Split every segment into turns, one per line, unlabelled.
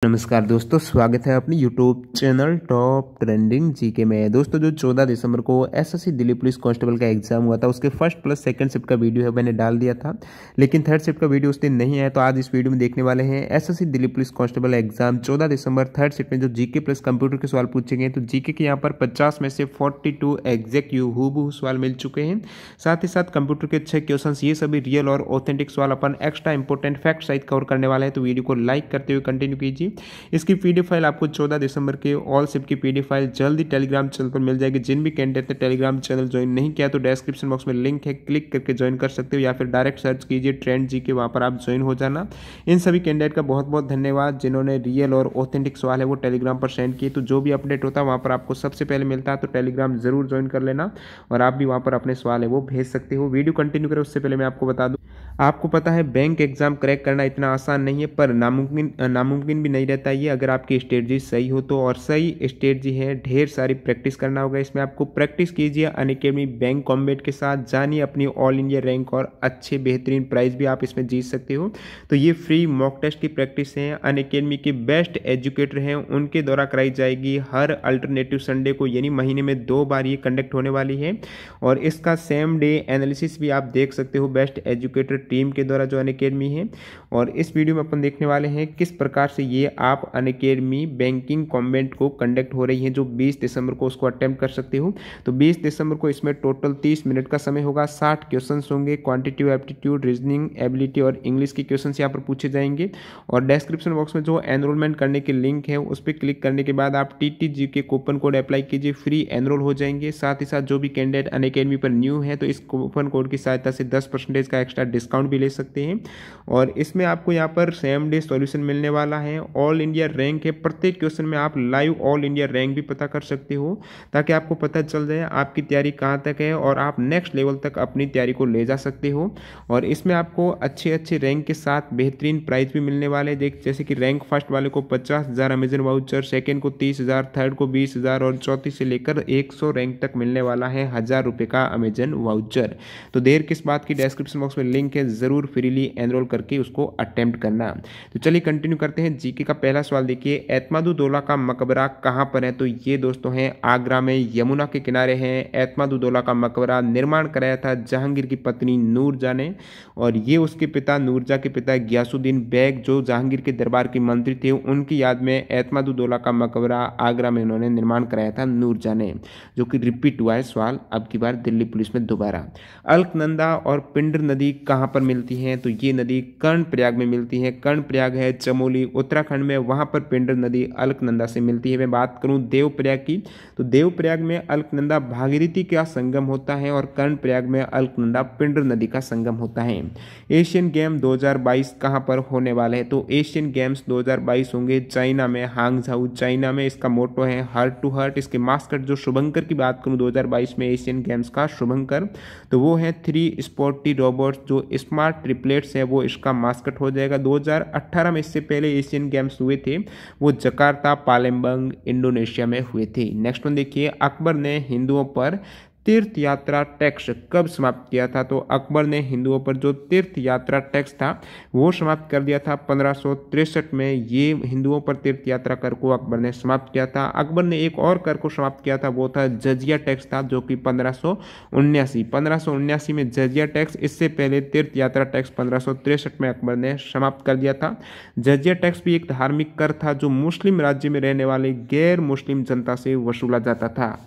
नमस्कार दोस्तों, स्वागत है अपनी YouTube channel top trending GK में। दोस्तों जो 14 दिसंबर को एसएससी दिल्ली पुलिस कांस्टेबल का एग्जाम हुआ था, उसके फर्स्ट प्लस सेकंड शिफ्ट का वीडियो है मैंने डाल दिया था, लेकिन थर्ड शिफ्ट का वीडियो उस दिन नहीं है। तो आज इस वीडियो में देखने वाले हैं SSC Delhi police constable exam 14 दिसंबर थर्ड शिफ्ट में जो जीके प्लस कंप्यूटर के सवाल पूछे गए। तो जीके के यहाँ पर 50 में से 42 एग्जैक्ट हूबहू सवाल मिल चुके हैं। साथ ही साथ कंप्यूटर के 6 क्वेश्चन, ये सभी रियल और ऑथेंटिक सवाल अपन एक्स्ट्रा इंपॉर्टेंट फैक्ट सहित कवर करने वाले हैं। तो वीडियो को लाइक करते हुए कंटिन्यू कीजिए। इसकी पीडीएफ फाइल आपको 14 दिसंबर के ऑल शिफ्ट की पीडीएफ फाइल जल्दी टेलीग्राम चैनल पर मिल जाएगी। जिन भी कैंडिडेट ने टेलीग्राम चैनल ज्वाइन नहीं किया तो डिस्क्रिप्शन बॉक्स में लिंक है, क्लिक करके ज्वाइन कर सकते हो, या फिर डायरेक्ट सर्च कीजिए ट्रेंड जी के, वहां पर आप ज्वाइन हो जाना। इन सभी कैंडिडेट का बहुत बहुत धन्यवाद जिन्होंने रियल और ऑथेंटिक सवाल है वो टेलीग्राम पर सेंड किए। तो जो भी अपडेट होता है वहां पर आपको सबसे पहले मिलता है, तो टेलीग्राम जरूर ज्वाइन कर लेना और आप भी वहां पर अपने सवाल है वो भेज सकते हो। वीडियो कंटिन्यू करें उससे पहले मैं आपको बता दूं, आपको पता है बैंक एग्जाम क्रैक करना इतना आसान नहीं है, पर नामुमकिन भी नहीं रहता ये, अगर आपकी स्ट्रेटजी सही हो तो। और सही स्ट्रेटजी है, ढेर सारी प्रैक्टिस करना होगा इसमें आपको। प्रैक्टिस कीजिए अनअकैडमी बैंक कॉम्बैट के साथ, जानिए अपनी ऑल इंडिया रैंक और अच्छे बेहतरीन प्राइज भी आप इसमें जीत सकते हो। तो ये फ्री मॉक टेस्ट की प्रैक्टिस है, अनअकैडमी के बेस्ट एजुकेटर हैं उनके द्वारा कराई जाएगी हर अल्टरनेटिव संडे को, यानी महीने में 2 बार ये कंडक्ट होने वाली है। और इसका सेम डे एनालिसिस भी आप देख सकते हो बेस्ट एजुकेटर टीम के द्वारा जो अनअकैडमी है। और इस वीडियो में अपन देखने वाले हैं किस प्रकार से ये आप अनअकैडमी बैंकिंग कॉम्बैट को कंडक्ट हो रही है, जो 20 दिसंबर को उसको अटेम्प्ट कर सकते हो। तो 20 दिसंबर को इसमें टोटल 30 मिनट का समय होगा, 60 क्वेश्चन होंगे, क्वांटिटेटिव एप्टीट्यूड, रीजनिंग एबिलिटी और इंग्लिश के क्वेश्चन यहाँ पर पूछे जाएंगे। और डिस्क्रिप्शन बॉक्स में जो एनरोलमेंट करने के लिंक है उस पर क्लिक करने के बाद आप TTG के कूपन कोड अप्लाई कीजिए, फ्री एनरोल हो जाएंगे। साथ ही साथ जो भी कैंडिडेट अनअकैडमी पर न्यू है तो इस कूपन कोड की सहायता से 10% का एक्स्ट्रा डिस्काउंट भी ले सकते हैं। और इसमें आपको यहाँ पर सेम डे सॉल्यूशन मिलने वाला है, ऑल इंडिया रैंक है, प्रत्येक क्वेश्चन में आप लाइव ऑल इंडिया रैंक भी पता कर सकते हो, ताकि आपको पता चल जाए आपकी तैयारी कहाँ तक है और आप नेक्स्ट लेवल तक अपनी तैयारी को ले जा सकते हो। और इसमें आपको अच्छे अच्छे रैंक के साथ बेहतरीन प्राइज भी मिलने वाले हैं। जैसे कि रैंक फर्स्ट वाले को 50,000 अमेजन वाउचर, सेकेंड को 30,000, थर्ड को 20,000 और चौथी से लेकर 100 रैंक तक मिलने वाला है 1000 रुपये का अमेजन वाउचर। तो देर किस बात की, डिस्क्रिप्शन बॉक्स में लिंक है, जरूर फ्रीली एनरोल करके उसको अटेम्प्ट करना। तो चलिए कंटिन्यू करते हैं। जीके का पहला सवाल देखिए, एतमादुद्दौला का मकबरा कहाँ पर है? तो ये दोस्तों हैं आगरा में, यमुना के किनारे हैं। एतमादुद्दौला का मकबरा निर्माण कराया था जहांगीर की पत्नी नूरजहां ने, और ये उसके पिता नूरजहां के पिता गयासुद्दीन बेग जो जहांगीर के दरबार के मंत्री थे, उनकी याद में एतमादुद्दौला का मकबरा आगरा में उन्होंने निर्माण कराया था नूरजहां ने, जो कि रिपीट हुआ है सवाल अब की बार दिल्ली पुलिस में दोबारा। अलकनंदा और पिंडर नदी कहाँ पर मिलती है? तो ये नदी कर्णप्रयाग में मिलती है। कर्णप्रयाग है चमोली उत्तराखंड में, वहां पर पिंडर नदी अलकनंदा से मिलती है। मैं बात करूं देवप्रयाग की, तो देवप्रयाग में अलकनंदा भागीरथी का संगम होता है और कर्णप्रयाग में अलकनंदा पिंडर नदी का संगम होता है। एशियन गेम 2022 कहां पर होने वाले हैं? तो एशियन गेम्स 2022 होंगे चाइना में, हांगझाऊ चाइना में। इसका मोटो है हार्ट टू हार्ट। इसके मास्कट जो शुभंकर की बात करूं 2022 में एशियन गेम्स का शुभंकर, तो वो है 3 स्पोर्टी रोबोट्स जो स्मार्ट ट्रिपलेट्स है, वो इसका मास्कट हो जाएगा। 2018 में इससे पहले एशियन गेम्स हुए थे, वो जकार्ता पालेम्बंग इंडोनेशिया में हुए थे। नेक्स्ट वन देखिए, अकबर ने हिंदुओं पर तीर्थ यात्रा टैक्स कब समाप्त किया था? तो अकबर ने हिंदुओं पर जो तीर्थ यात्रा टैक्स था वो समाप्त कर दिया था 1563 में। ये हिंदुओं पर तीर्थ यात्रा कर को अकबर ने समाप्त किया था। अकबर ने एक और कर को समाप्त किया था, वो था जजिया टैक्स था, जो कि 1579 में जजिया टैक्स। इससे पहले तीर्थ यात्रा टैक्स 1563 में अकबर ने समाप्त कर दिया था। जजिया टैक्स भी एक धार्मिक कर था जो मुस्लिम राज्य में रहने वाले गैर मुस्लिम जनता से वसूला जाता था।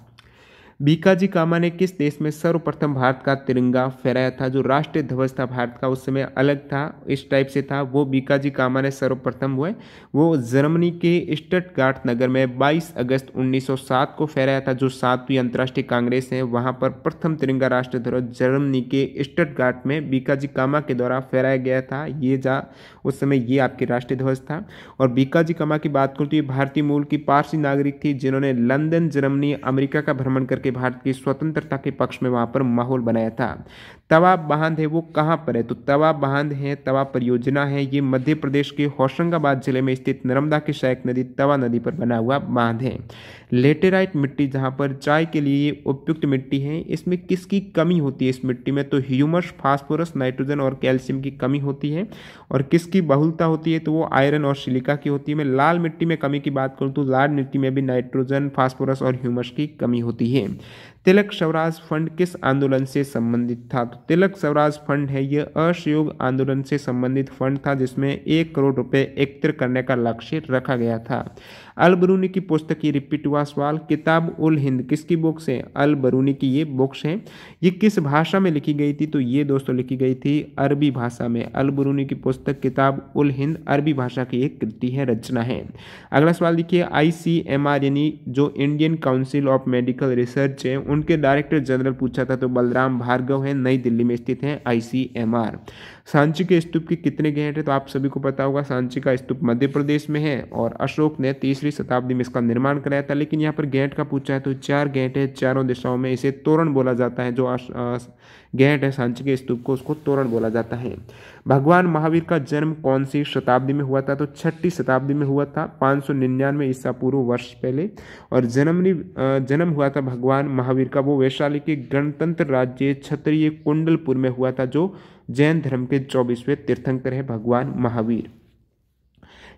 बीकाजी कामा ने किस देश में सर्वप्रथम भारत का तिरंगा फहराया था? जो राष्ट्रीय ध्वज था भारत का उस समय अलग था, इस टाइप से था, वो बीकाजी कामा ने सर्वप्रथम वो जर्मनी के स्टटगार्ट नगर में 22 अगस्त 1907 को फहराया था। जो 7वीं अंतर्राष्ट्रीय कांग्रेस है वहां पर प्रथम तिरंगा राष्ट्रीय ध्वज जर्मनी के स्टटगार्ट में बीकाजी कामा के द्वारा फहराया गया था। उस समय ये आपके राष्ट्रीय ध्वज था। और बीकाजी कामा की बात करूँ तो ये भारतीय मूल की पारसी नागरिक थी जिन्होंने लंदन, जर्मनी, अमेरिका का भ्रमण करके के भारत की स्वतंत्रता के पक्ष में वहाँ पर माहौल बनाया था। तवा बांध है वो कहाँ पर है, तो तवा बांध है, तवा परियोजना है, ये मध्य प्रदेश के होशंगाबाद जिले में स्थित नर्मदा की सहायक नदी तवा नदी पर बना हुआ बांध है। लेटेराइट मिट्टी जहाँ पर चाय के लिए उपयुक्त मिट्टी है, इसमें किसकी कमी होती है इस मिट्टी में, तो ह्यूमस, फास्फोरस, नाइट्रोजन और कैल्शियम की कमी होती है। और किसकी बहुलता होती है, तो वो आयरन और सिलिका की होती है। मैं लाल मिट्टी में कमी की बात करूँ तो लाल मिट्टी में भी नाइट्रोजन, फास्फोरस और ह्यूमस की कमी होती है। तिलक स्वराज फंड किस आंदोलन से संबंधित था, तो तिलक स्वराज फंड है ये असहयोग आंदोलन से संबंधित फंड था जिसमें 1 करोड़ रुपए एकत्र करने का लक्ष्य रखा गया था। अल बरूनी की पुस्तक, ये रिपीट हुआ सवाल, किताब उल हिंद किसकी बुक्स है, अल बरूनी की ये बुक्स है। ये किस भाषा में लिखी गई थी, तो ये दोस्तों लिखी गई थी अरबी भाषा में। अल बरूनी की पुस्तक किताब उल हिंद अरबी भाषा की एक कृति है, रचना है। अगला सवाल देखिए, ICMR यानी जो Indian council of medical research है, उनके डायरेक्टर जनरल पूछा था, तो बलराम भार्गव है, नई दिल्ली में स्थित है ICMR। सांची के स्तूप की कितने गेट है, तो आप सभी को पता होगा सांची का स्तूप मध्य प्रदेश में है और अशोक ने 3वीं शताब्दी में इसका निर्माण कराया था। लेकिन यहाँ पर गेट का पूछा है तो 4 गेट है, चारों दिशाओं में। इसे तोरण बोला जाता है, जो गेट है सांची के स्तूप को, उसको तोरण बोला जाता है। भगवान महावीर का जन्म कौन सी शताब्दी में हुआ था, तो 6वीं शताब्दी में हुआ था, 599 ईसा पूर्व वर्ष पहले। और जन्म हुआ था भगवान महावीर का वो वैशाली के गणतंत्र राज्य क्षत्रिय कुंडलपुर में हुआ था, जो जैन धर्म के 24वें तीर्थंकर है भगवान महावीर।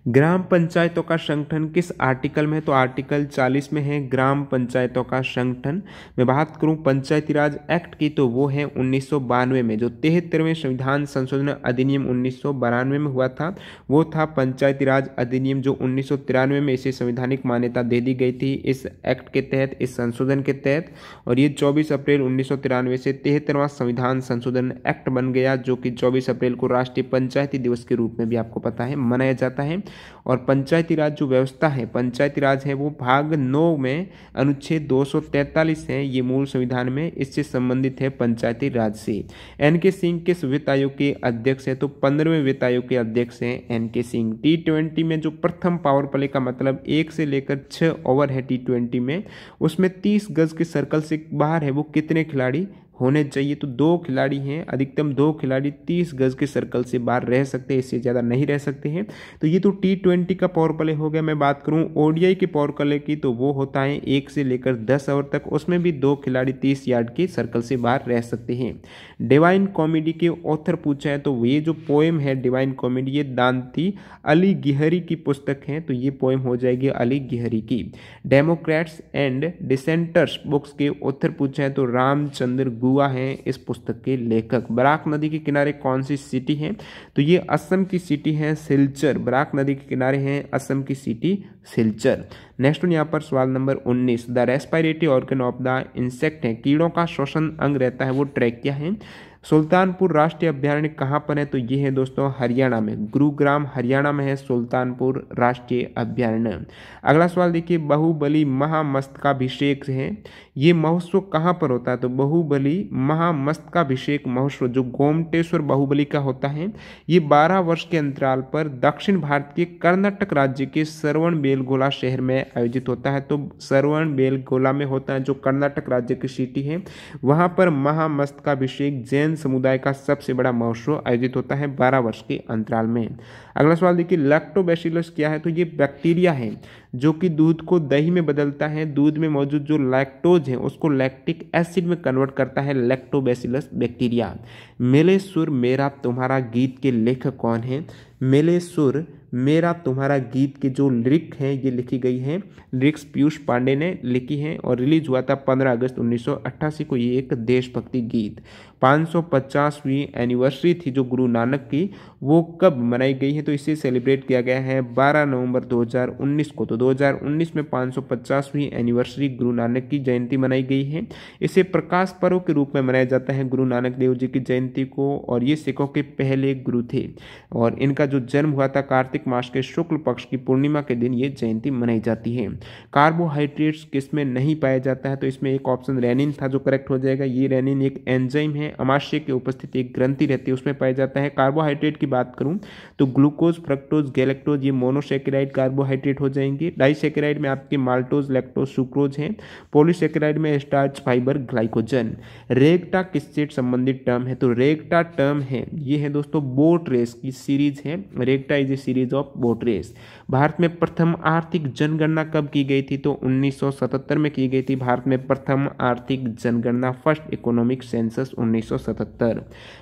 ग्राम पंचायतों का संगठन किस आर्टिकल में है, तो आर्टिकल 40 में है ग्राम पंचायतों का संगठन। मैं बात करूं पंचायती राज एक्ट की, तो वो है 1992 में। जो 73वें संविधान संशोधन अधिनियम 1992 में हुआ था, वो था पंचायती राज अधिनियम, जो 1993 में इसे संवैधानिक मान्यता दे दी गई थी इस एक्ट के तहत, इस संशोधन के तहत। और ये 24 अप्रैल 1993 से 73वां संविधान संशोधन एक्ट बन गया, जो कि 24 अप्रैल को राष्ट्रीय पंचायती दिवस के रूप में भी आपको पता है मनाया जाता है। और पंचायती राज जो व्यवस्था है, पंचायती राज है, वो भाग 9 में अनुच्छेद 243 है, ये मूल संविधान में, इससे संबंधित है पंचायती राज से। NK सिंह किस वित्त आयोग के अध्यक्ष है, तो 15वें वित्त आयोग के अध्यक्ष हैं NK सिंह। T20 में जो प्रथम पावर प्ले का मतलब 1 से लेकर 6 ओवर है T20 में, उसमें 30 गज के सर्कल से बाहर है वो कितने खिलाड़ी होने चाहिए, तो 2 खिलाड़ी हैं, अधिकतम 2 खिलाड़ी 30 गज के सर्कल से बाहर रह सकते हैं, इससे ज़्यादा नहीं रह सकते हैं। तो ये तो T20 का पावर प्ले हो गया। मैं बात करूं ODI के पावर प्ले की, तो वो होता है 1 से लेकर 10 ओवर तक, उसमें भी 2 खिलाड़ी 30 यार्ड के सर्कल से बाहर रह सकते हैं। डिवाइन कॉमेडी के ऑथर पूछा है, तो ये जो पोएम है डिवाइन कॉमेडी, ये दांती अली गिहरी की पुस्तक है, तो ये पोएम हो जाएगी अली गिहरी की। डेमोक्रेट्स एंड डिसेंटर्स बुक्स के ऑथर पूछा है, तो रामचंद्र गुहा हैं इस पुस्तक के लेखक। बराक नदी के किनारे कौन सी सिटी है, तो ये असम की सिटी है सिलचर। बराक नदी के किनारे है असम की सिटी सिलचर। नेक्स्ट यहाँ पर सवाल number 19, the respiratory organ of the insect है, कीड़ों का श्वसन अंग रहता है वो ट्रैकिया है। सुल्तानपुर राष्ट्रीय अभ्यारण्य कहाँ पर है, तो ये है दोस्तों हरियाणा में, गुरुग्राम हरियाणा में है सुल्तानपुर राष्ट्रीय अभ्यारण्य। अगला सवाल देखिए, बाहुबली महामस्तकाभिषेक है, ये महोत्सव कहाँ पर होता है, तो बाहुबली महामस्तकाभिषेक महोत्सव जो गोमटेश्वर बाहुबली का होता है, ये 12 वर्ष के अंतराल पर दक्षिण भारत के कर्नाटक राज्य के श्रवणबेलगोला शहर में आयोजित होता है। तो श्रवणबेलगोला में होता है, जो कर्नाटक राज्य की सिटी है, वहाँ पर महामस्तकाभिषेक जैन समुदाय का सबसे बड़ा महोत्सव आयोजित होता है 12 वर्ष के अंतराल में। अगला सवाल देखिए, लैक्टोबैसिलस क्या है, तो ये बैक्टीरिया है जो कि दूध को दही में बदलता है, दूध में मौजूद जो लैक्टोज है उसको लैक्टिक एसिड में कन्वर्ट करता है, लैक्टोबैसिलस बैक्टीरिया। मेरे सुर मेरा तुम्हारा गीत के लेखक कौन है, मेरे सुर मेरा तुम्हारा गीत के जो लिरिक हैं ये लिखी गई हैं, लिरिक्स पीयूष पांडे ने लिखी हैं और रिलीज हुआ था 15 अगस्त 1988 को। ये एक देशभक्ति गीत। 550वीं एनिवर्सरी थी जो गुरु नानक की, वो कब मनाई गई है, तो इसे सेलिब्रेट किया गया है 12 नवंबर 2019 को। तो 2019 में 550वीं एनिवर्सरी गुरु नानक की जयंती मनाई गई है। इसे प्रकाश पर्व के रूप में मनाया जाता है गुरु नानक देव जी की जयंती को, और ये सिखों के पहले गुरु थे और इनका जो जन्म हुआ था कार्तिक कार्तिक मास के शुक्ल पक्ष की पूर्णिमा के दिन ये जयंती मनाई जाती है। कार्बोहाइड्रेट्स किसमें नहीं पाया जाता है, तो इसमें एक ऑप्शन रेनिन था जो करेक्ट हो जाएगा। ये रेनिन एक एंजाइम है, अमाशय की उपस्थिति एक ग्रंथि रहती है उसमें पाया जाता है। कार्बोहाइड्रेट की बात करूं तो ग्लूकोज, फ्रक्टोज, गैलेक्टोज ये मोनोसेकेराइड कार्बोहाइड्रेट हो जाएंगे। डाइसेकेराइड में आपके माल्टोज, लैक्टोज, सुक्रोज हैं। पॉलीसेकेराइड में स्टार्च, फाइबर, ग्लाइकोजन। रेगटा किससे संबंधित टर्म है, तो रेगटा टर्म है ये है दोस्तों बोट रेस की सीरीज है। Regatta is a series of boat race. Bharat में प्रथम आर्थिक जनगणना कब की गई थी, तो 1977 में की गई थी भारत में प्रथम आर्थिक जनगणना, फर्स्ट इकोनॉमिक सेंसस 1977।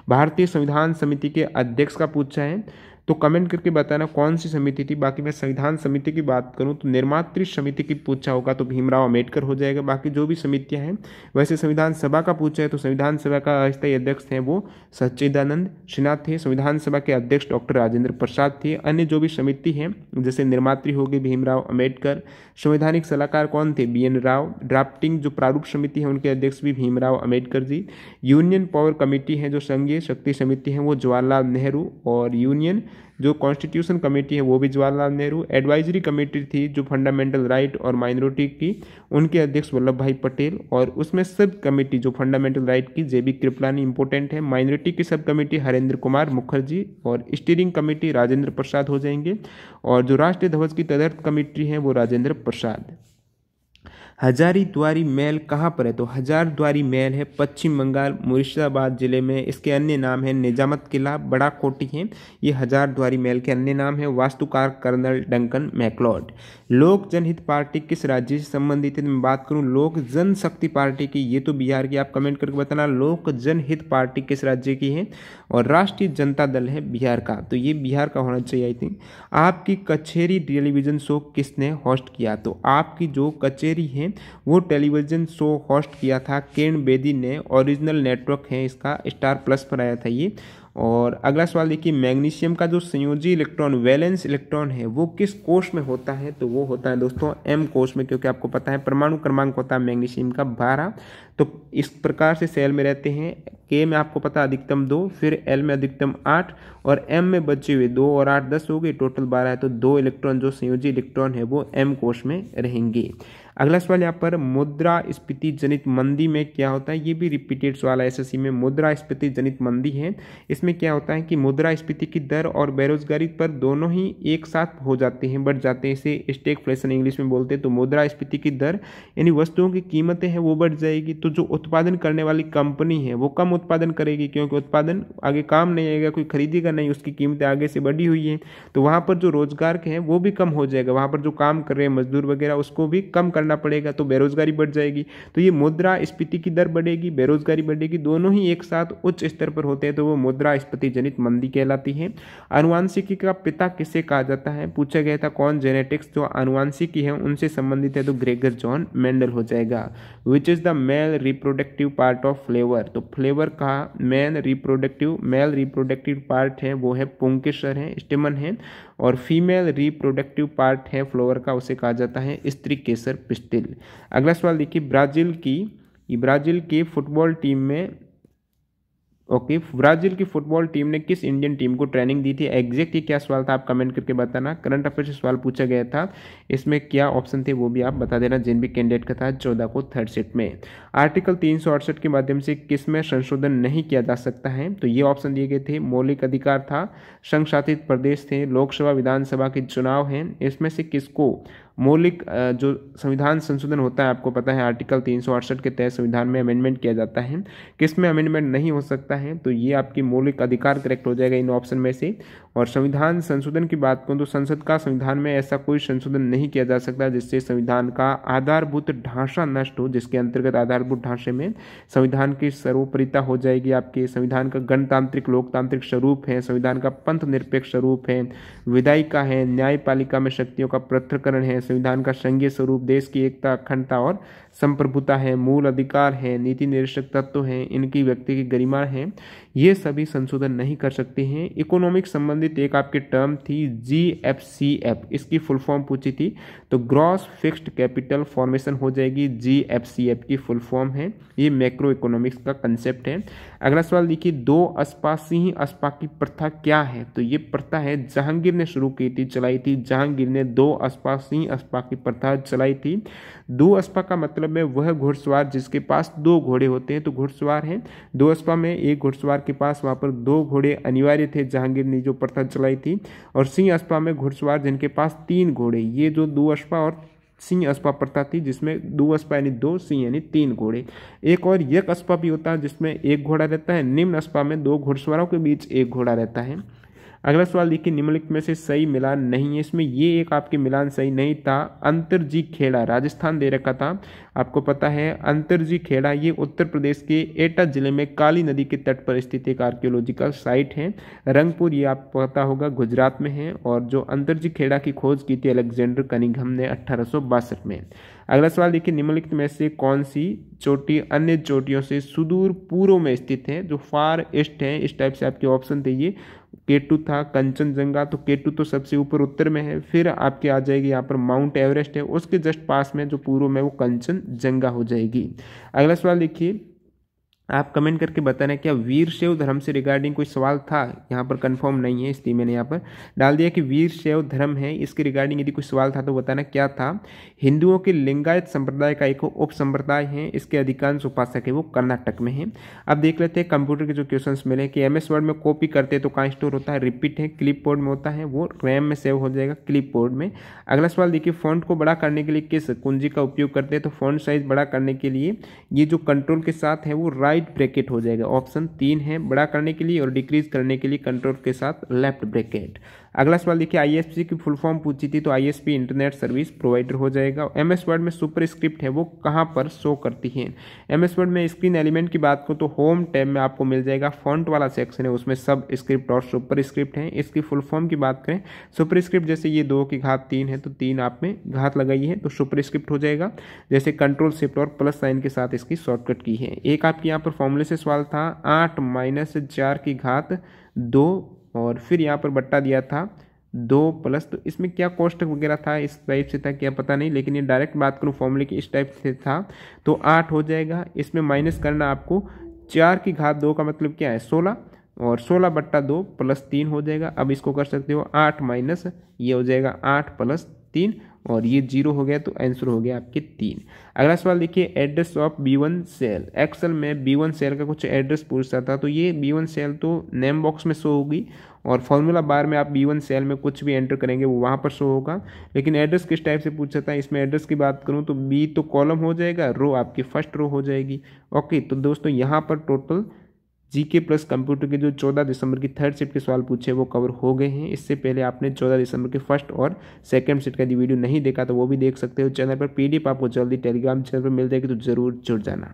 भारतीय संविधान समिति के अध्यक्ष का पूछा है, तो कमेंट करके बताना कौन सी समिति थी। बाकी मैं संविधान समिति की बात करूं तो निर्मात्री समिति की पूछा होगा तो भीमराव अम्बेडकर हो जाएगा। बाकी जो भी समितियां हैं, वैसे संविधान सभा का पूछा है तो संविधान सभा का अस्थायी अध्यक्ष हैं वो सच्चिदानंद सिन्हा थे। संविधान सभा के अध्यक्ष डॉक्टर राजेंद्र प्रसाद थे। अन्य जो भी समिति हैं जैसे निर्मात्री होगी भीमराव अम्बेडकर। संवैधानिक सलाहकार कौन थे, BN राव। ड्राफ्टिंग जो प्रारूप समिति है उनके अध्यक्ष भी Bhimrao Ambedkar ji. Union power committee है जो संघीय शक्ति समिति है वो जवाहरलाल नेहरू। और यूनियन जो कॉन्स्टिट्यूशन कमेटी है वो भी जवाहरलाल नेहरू। एडवाइजरी कमेटी थी जो फंडामेंटल राइट और माइनॉरिटी की, उनके अध्यक्ष वल्लभ भाई पटेल। और उसमें सब कमेटी जो फंडामेंटल राइट की JB कृपलानी इंपॉर्टेंट है। माइनॉरिटी की सब कमेटी हरेंद्र कुमार मुखर्जी। और स्टीयरिंग कमेटी राजेंद्र प्रसाद हो जाएंगे। और जो राष्ट्रीय ध्वज की तदर्थ कमेटी है वो राजेंद्र प्रसाद। हजारीद्वारी महल कहाँ पर है, तो हजारद्वारी महल है पश्चिम बंगाल मुर्शिदाबाद जिले में। इसके अन्य नाम है निजामत किला, बड़ा कोटी है। ये हजारद्वारी महल के अन्य नाम है। वास्तुकार कर्नल डंकन मैक्लॉड। लोक जनहित पार्टी किस राज्य से संबंधित है, मैं बात करूं लोक जनशक्ति पार्टी की, ये तो बिहार की। आप कमेंट करके बताना लोक जनहित पार्टी किस राज्य की है। और राष्ट्रीय जनता दल है बिहार का, तो ये बिहार का होना चाहिए आई थिंक। आपकी कचेरी टेलीविजन शो किसने होस्ट किया, तो आपकी जो कचेरी है वो टेलीविजन शो होस्ट किया था किरण बेदी ने। ओरिजिनल नेटवर्क है इसका, स्टार प्लस पर आया था ये। और अगला सवाल देखिए, मैग्नीशियम का जो संयोजी इलेक्ट्रॉन वैलेंस इलेक्ट्रॉन है वो किस कोष में होता है, तो वो होता है दोस्तों M कोष में। क्योंकि आपको पता है परमाणु क्रमांक होता है मैग्नीशियम का 12, तो इस प्रकार से सेल में रहते हैं। K में आपको पता अधिकतम 2, फिर L में अधिकतम 8 और M में बचे हुए 2 और 8 10 हो गए, टोटल 12 है। तो 2 इलेक्ट्रॉन जो संयोजी इलेक्ट्रॉन है वो M कोष में रहेंगे। अगला सवाल यहाँ पर मुद्रास्फीति जनित मंदी में क्या होता है, ये भी रिपीटेड सवाल है SSC में। मुद्रास्फीति जनित मंदी है, इसमें क्या होता है कि मुद्रास्फीति की दर और बेरोजगारी पर दोनों ही एक साथ हो जाते हैं, बढ़ जाते हैं। इसे स्टैगफ्लेशन इंग्लिश में बोलते हैं। तो मुद्रास्फीति की दर यानी वस्तुओं की कीमतें हैं वो बढ़ जाएगी, तो जो उत्पादन करने वाली कंपनी है वो कम उत्पादन करेगी, क्योंकि उत्पादन आगे काम नहीं आएगा, कोई खरीदेगा नहीं, उसकी कीमतें आगे से बढ़ी हुई है। तो वहाँ पर जो रोजगार है वो भी कम हो जाएगा, वहाँ पर जो काम कर रहे हैं मजदूर वगैरह उसको भी कम करना पड़ेगा, तो बेरोजगारी बढ़ जाएगी। तो ये मुद्रास्फीति की दर बढ़ेगी, बेरोजगारी बढ़ेगी, दोनों ही एक साथ उच्च स्तर पर होते हैं, तो वो मुद्रास्फीति जनित मंदी कहलाती है। आनुवांशिकी का पिता किसे कहा जाता है, पूछा गया था कौन, जेनेटिक्स जो आनुवांशिकी है उनसे संबंधित है, तो ग्रेगर जॉन मेंडल हो जाएगा। Which is the male reproductive part of flavour, तो फ्लेवर का मेल रिप्रोडक्टिव पार्ट है वो है पुंकेसर है, स्टेमन है। और फीमेल रिप्रोडक्टिव पार्ट है फ्लोवर का, उसे कहा जाता है स्त्री केसर पिस्टिल। अगला सवाल देखिए, ब्राजील की फुटबॉल टीम में ब्राजील की फुटबॉल टीम ने किस इंडियन टीम को ट्रेनिंग दी थी। एग्जैक्ट ये क्या सवाल था आप कमेंट करके बताना। करंट अफेयर से सवाल पूछा गया था, इसमें क्या ऑप्शन थे वो भी आप बता देना, जिन भी कैंडिडेट का था 14 को थर्ड शिफ्ट में। आर्टिकल 368 के माध्यम से किस में संशोधन नहीं किया जा सकता है, तो ये ऑप्शन दिए गए थे। मौलिक अधिकार था, संघ शासित प्रदेश थे, लोकसभा विधानसभा के चुनाव हैं, इसमें से किसको मौलिक जो संविधान संशोधन होता है आपको पता है आर्टिकल 368 के तहत संविधान में अमेंडमेंट किया जाता है, किस में अमेंडमेंट नहीं हो सकता है, तो ये आपकी मौलिक अधिकार करेक्ट हो जाएगा इन ऑप्शन में से। और संविधान संशोधन की बात करूं तो संसद का संविधान में ऐसा कोई संशोधन नहीं किया जा सकता जिससे संविधान का आधारभूत ढांचा नष्ट हो, जिसके अंतर्गत आधारभूत ढांचे में संविधान की सर्वोपरिता हो जाएगी। आपके संविधान का गणतांत्रिक लोकतांत्रिक स्वरूप है, संविधान का पंथ निरपेक्ष स्वरूप है, विधायिका है, न्यायपालिका में शक्तियों का पृथक्करण है, संविधान का संघीय स्वरूप देश की एकता अखंडता और संप्रभुता है, मूल अधिकार है, नीति निरीक्षक तत्व है, इनकी व्यक्ति की गरिमा है, ये सभी संशोधन नहीं कर सकते हैं। इकोनॉमिक संबंधित एक आपकी टर्म थी GFCF, इसकी फुल फॉर्म पूछी थी, तो ग्रॉस फिक्स्ड कैपिटल फॉर्मेशन हो जाएगी, GFCF की फुल फॉर्म है। ये मैक्रो इकोनॉमिक्स का कंसेप्ट है। अगला सवाल देखिए, दो अस्पा सिंह अस्पा की प्रथा क्या है? तो ये प्रथा है जहांगीर ने शुरू की थी, चलाई थी। जहांगीर ने दो अस्पा सिंह अस्पा की प्रथा चलाई थी। दो अस्पा का मतलब है वह घुड़सवार जिसके पास दो घोड़े होते हैं, तो घुड़सवार है। दो अस्पा में एक घुड़सवार के पास वहां पर दो घोड़े अनिवार्य थे, जहांगीर ने जो प्रथा चलाई थी। और सिंह अस्पा में घुड़सवार जिनके पास तीन घोड़े, ये जो दो अस्पा और सिंह अस्पा प्रथा थी, जिसमें दो अस्पा यानी दो, सिंह यानी तीन घोड़े। एक और यक अस्पा भी होता है जिसमें एक घोड़ा रहता है। निम्न अस्पा में दो घुड़सवारों के बीच एक घोड़ा रहता है। अगला सवाल देखिए, निम्नलिखित में से सही मिलान नहीं है। इसमें ये एक आपके मिलान सही नहीं था। अंतरजी खेड़ा राजस्थान दे रखा था, आपको पता है। अंतरजी खेड़ा ये उत्तर प्रदेश के एटा जिले में काली नदी के तट पर स्थित एक आर्कियोलॉजिकल साइट है। रंगपुर ये आपको पता होगा गुजरात में है। और जो अंतरजी खेड़ा की खोज की थी अलेक्जेंडर कनिंघम ने 1862 में। अगला सवाल देखिए, निम्नलिखित में से कौन सी चोटी अन्य चोटियों से सुदूर पूर्व में स्थित है? जो फार ईस्ट है, इस टाइप से आपके ऑप्शन थे। ये केटू था, कंचनजंगा, तो केटू तो सबसे ऊपर उत्तर में है। फिर आपके आ जाएगी यहाँ पर माउंट एवरेस्ट है, उसके जस्ट पास में जो पूर्व में वो कंचनजंगा हो जाएगी। अगला सवाल देखिए, आप कमेंट करके बताना क्या वीर शैव धर्म से रिगार्डिंग कोई सवाल था? यहाँ पर कंफर्म नहीं है, इसलिए मैंने यहाँ पर डाल दिया कि वीर शैव धर्म है, इसके रिगार्डिंग यदि कोई सवाल था तो बताना क्या था। हिंदुओं के लिंगायत संप्रदाय का एक उप संप्रदाय है, इसके अधिकांश उपासक है वो कर्नाटक में है। अब देख लेते हैं कंप्यूटर के जो क्वेश्चन मिले कि MS वर्ड में कॉपी करते तो कहाँ स्टोर होता है? रिपीट है। क्लिप बोर्ड में होता है, वो रैम में सेव हो जाएगा क्लिप बोर्ड में। अगला सवाल देखिए, फॉन्ट को बड़ा करने के लिए किस कुंजी का उपयोग करते हैं? तो फॉन्ट साइज बड़ा करने के लिए ये जो कंट्रोल के साथ है वो राइट ब्रैकेट हो जाएगा। ऑप्शन 3 है बड़ा करने के लिए, और डिक्रीज करने के लिए कंट्रोल के साथ लेफ्ट ब्रैकेट। अगला सवाल देखिए, ISP की फुल फॉर्म पूछी थी, तो ISP इंटरनेट सर्विस प्रोवाइडर हो जाएगा। MS वर्ड में सुपर स्क्रिप्ट है वो कहाँ पर शो करती है? MS वर्ड में स्क्रीन एलिमेंट की बात करूँ तो होम टैब में आपको मिल जाएगा। फॉन्ट वाला सेक्शन है उसमें सब स्क्रिप्ट और सुपर स्क्रिप्ट है। इसकी फुल फॉर्म की बात करें, सुपर स्क्रिप्ट जैसे ये 2 की घात 3 है तो 3 आप में घात लगाई है तो सुपर स्क्रिप्ट हो जाएगा। जैसे कंट्रोल शिफ्ट और प्लस साइन के साथ इसकी शॉर्टकट की है। एक आपके यहाँ पर फॉर्मूले से सवाल था 8 - 4 की घात 2, और फिर यहाँ पर बट्टा दिया था 2 प्लस, तो इसमें क्या कोष्टक वगैरह था, इस टाइप से था क्या पता नहीं, लेकिन ये डायरेक्ट बात करूँ फॉर्मूले की इस टाइप से था तो 8 हो जाएगा। इसमें माइनस करना आपको 4 की घात 2 का मतलब क्या है 16, और 16/2 प्लस 3 हो जाएगा। अब इसको कर सकते हो 8 माइनस ये हो जाएगा 8 प्लस 3, और ये 0 हो गया तो आंसर हो गया आपके 3। अगला सवाल देखिए, address of B1 cell. Excel में B1 सेल का कुछ एड्रेस पूछता था, तो ये B1 सेल तो नेम बॉक्स में शो होगी, और फॉर्मूला बार में आप B1 सेल में कुछ भी एंटर करेंगे वो वहाँ पर शो होगा। लेकिन एड्रेस किस टाइप से पूछा था, इसमें एड्रेस की बात करूँ तो B तो कॉलम हो जाएगा, रो आपकी फर्स्ट रो हो जाएगी। ओके, तो दोस्तों यहाँ पर टोटल GK प्लस कंप्यूटर के जो 14 दिसंबर की थर्ड शिफ्ट के सवाल पूछे वो कवर हो गए हैं। इससे पहले आपने 14 दिसंबर के फर्स्ट और सेकंड शिफ्ट का वीडियो नहीं देखा तो वो भी देख सकते हो। चैनल पर PDF आपको जल्दी टेलीग्राम चैनल पर मिल जाएगी, तो जरूर जुड़ जाना।